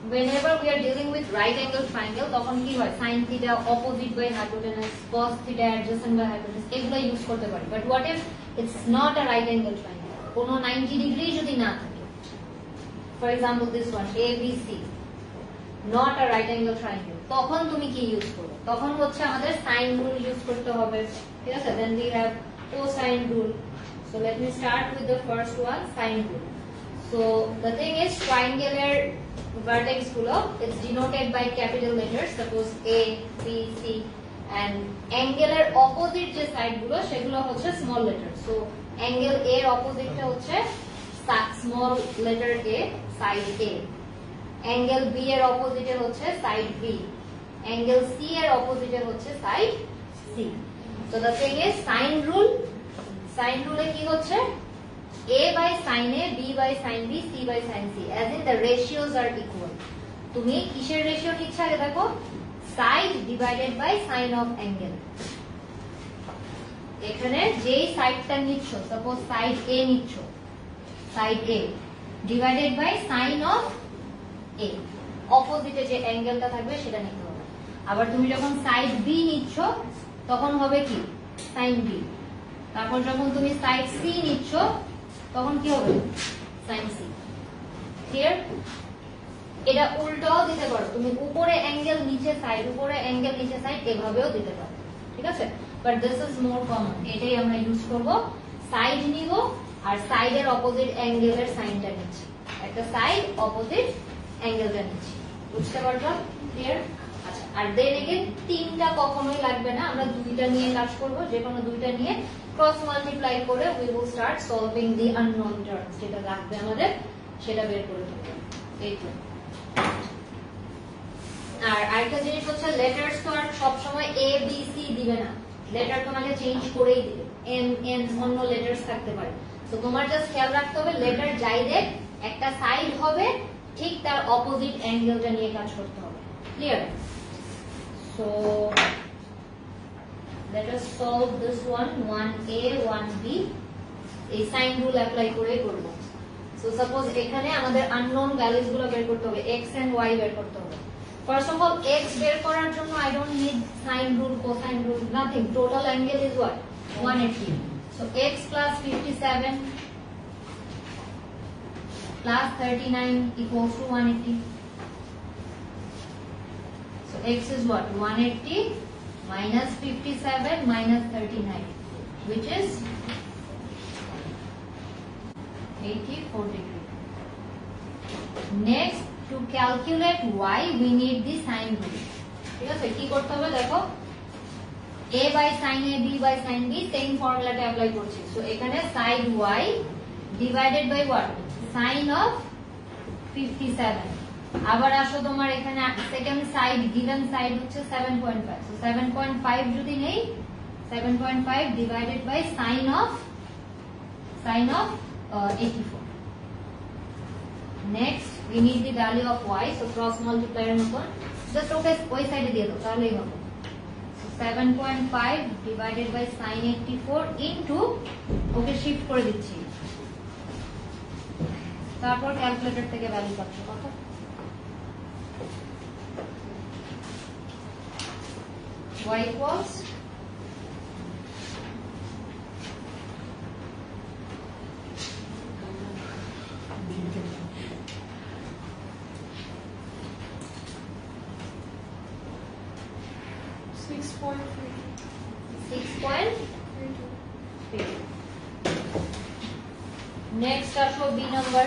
whenever we are dealing with right angle triangle তখন কি হয় sin theta opposite by hypotenuse, cos theta adjacent by hypotenuse এগুলো use করতে পারি। but what if it's not a right angle triangle, কোনো 90 degree যদি না থাকে, for example this one ABC not a right angle triangle, তখন তুমি কি ইউজ করবে? তখন হচ্ছে আমাদের sin rule ইউজ করতে হবে, ঠিক আছে? then we have cosine rule. so let me start with the first one, sin rule. so the thing is triangular vertex গুলো it's denoted by capital letters, suppose A, B, C, and angle এর opposite যে side গুলো সেগুলো হচ্ছে small letter. so angle A এর opposite টা হচ্ছে small letter A, side A. angle B এর opposite এর হচ্ছে side B. angle C এর opposite এর হচ্ছে side C. so the thing is sin rule এ কি হচ্ছে A by sin A, B by sin B, C by sin C, as in the ratios are equal. তুমি কিসের ratio নিচ্ছ আগে দেখো, side divided by sin of angle. এখানে যেই সাইডটা নিচ্ছ, suppose side A নিচ্ছ, side A divided by sin of A, অপোজিটে যে অ্যাঙ্গেলটা থাকবে সেটা নিতে হবে। আবার তুমি যখন সাইড B নিচ্ছ তখন হবে কি sin B। তারপর যখন তুমি সাইড C নিচ্ছ তখন কি হবে sin C। ক্লিয়ার? এটা উল্টাও দিতে পারো, তুমি উপরে অ্যাঙ্গেল নিচে সাইড, উপরে অ্যাঙ্গেল নিচে সাইড এভাবেও দিতে পারো, ঠিক আছে? But this is more common, এটাই আমরা ইউজ করব। সাইড নিব আর সাইডের অপোজিট অ্যাঙ্গেলের সাইনটা নিচ্ছি, একটা সাইড অপোজিট অ্যাঙ্গেলটা নিচ্ছি, বুঝতে পারছো? ক্লিয়ার? আচ্ছা, আর দেন এগেইন তিনটা কখনোই লাগবে না, আমরা দুইটা নিয়ে কাজ করব, যে কোনো দুইটা নিয়ে ক্রস মাল্টিপ্লাই করে we will start solving the unknown terms, যেটা লাগবে আমাদের সেটা বের করে দেব। এই তো। আর আরেকটা জিনিস হচ্ছে লেটারস তো আর সব সময় A B C দিবে না, লেটার তোমাকে চেঞ্জ করেই দিবে, N অন্য লেটারস থাকতে পারে। তো তোমার জাস্ট খেয়াল রাখতে হবে লেটার যাই দেখ একটা সাইড হবে ঠিক তার অপোজিট অ্যাঙ্গেলটা নিয়ে কাজ করতে হবে। Clear? So let us solve this one, 1A 1B, এই সাইন রুল অ্যাপ্লাই করে করব। সো সাপোজ এখানে আমাদের আননোন ভ্যালুস গুলো বের করতে হবে, x and y বের করতে হবে। ফার্স্ট অফ অল x বের করার জন্য I don't need sine rule, cosine rule, nothing. Total angle is what? 180. So x plus 57 plus 39 equals to 180. So x is what? 180 minus 57 minus 39, which is 84 degree. Next, to calculate y, we need the sine rule. ঠিক আছে? কি করতে হবে দেখো, a by sin A, b by sin b, same formula apply করছি। So এখানে side y divided by what? Sin of 57. আবার আসো তোমার এখানে সেকেন্ড সাইড, গিভেন সাইড হচ্ছে 7.5, so 7.5 যদি নেই 7.5 divided by sin of 84. next we need the value of y, so cross multiply এর মতন জাস্ট ওকে ওই সাইডে দিয়ে দাও তাহলেই হবে। so 7.5 divided by sin 84 into okay shift করে দিচ্ছি, তারপর ক্যালকুলেটর থেকে ভ্যালু পাচ্ছ কত? y equals 6.32. Next আসো B নাম্বার।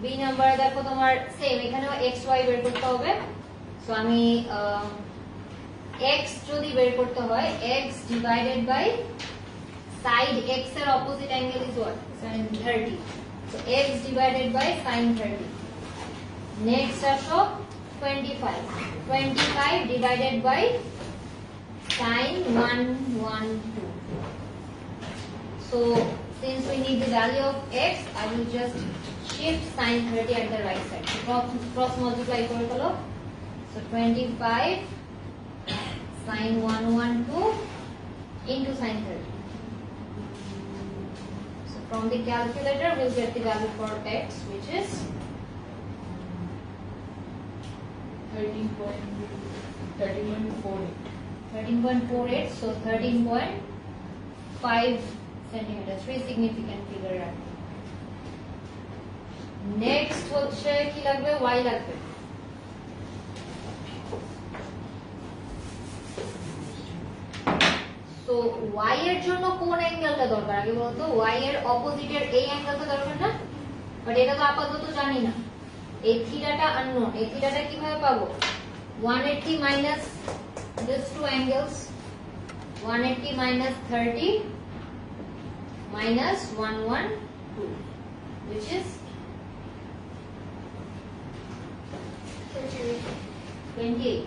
B নাম্বার দেখো তোমার সেম, এখানেও x y বের করতে হবে। সো আমি x যদি বের করতে হয় x divided by side x এর opposite angle is what? sin 30. So x divided by sin 30. Next আসো 25 divided by sin 112. So since we need the value of x, I will just shift sin 30 at the right side. So cross multiply করে ফেলো। So 25 sin 112 into sin 30. So From the calculator, we'll get the value for x, which is 13.48. 13.48. So 13.5 centimeters. Very significant figure. Next, হচ্ছে কি লাগবে? Y লাগবে। তো y এর জন্য কোন অ্যাঙ্গেলটা দরকার আগে বলতো? y এর অপোজিটের এই অ্যাঙ্গেলটা দরকার না? বাট এটা তো আপাতত জানি না। এই থিটাটা আননোন। এই থিটাটা কিভাবে পাবো? 180 minus these two angles, 180 minus 30 minus 112, which is 28.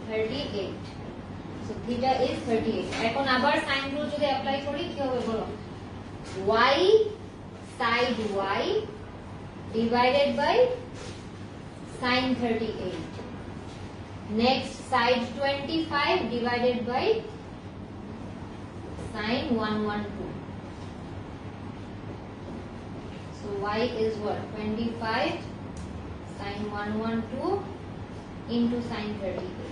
38. So theta is 38. এখন আবার sin rule যদি অ্যাপ্লাই করি কি হবে বলো? y side y divided by sin 38. Next side 25 divided by sin 112. So y is what? 25 sin 112 into sin 38.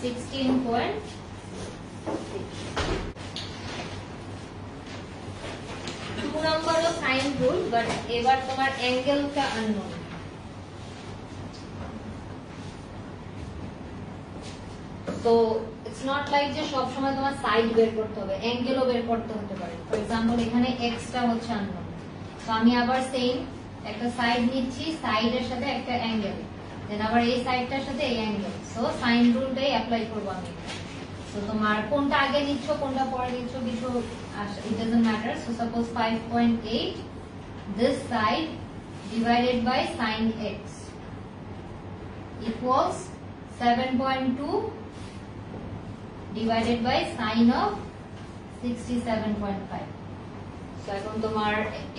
Sixteen point. Two number of sin rule, but এবার তোমার অ্যাঙ্গেলটা unknown. So it's not like যে সব সময় তোমার side বের করতে হবে, অ্যাঙ্গেলও বের করতে হতে পারে। ফর এক্সাম্পল এখানে x টা হচ্ছে unknown, তো আমি আবার সেম একটা সাইড নিচ্ছি, সাইডের সাথে একটা অ্যাঙ্গেল, দেন আবার এই সাইডটার সাথে এই অ্যাঙ্গেল। সো সাইন রুলটাই অ্যাপ্লাই করব আমি। সো তোমার কোনটা আগে নিচ্ছ কোনটা পরে নিচ্ছ কিছু it doesn't matter. So suppose 5.8 this side divided by sin x equals 7.2 divided by sin of 67.5. So এখন তোমার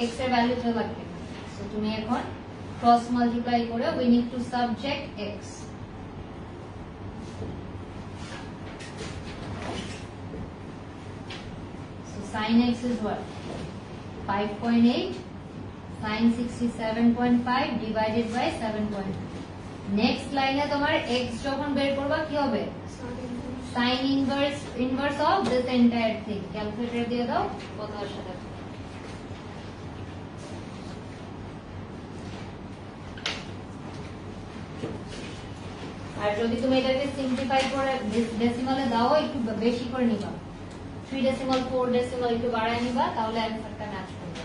x এর ভ্যালুটা লাগবে। সো তুমি এখন ক্রস মাল্টিপ্লাই করে we need to subject x. So sin x is what? 5.8 sin 67.5 divided by 7.2. Next লাইনে তোমার x যখন বের করবা কি হবে? sin inverse of this entire thing. Calculator দিয়ে দাও কত আসে দেখো। আর যদি তুমি এটাকে সিম্পলিফাই করে ডেসিমালে দাও একটু বেশি করে নিবা, 3 ডেসিমাল 4 ডেসিমাল একটু বাড়ায় নিবা, তাহলে অ্যান্সারটা ম্যাচ করবে।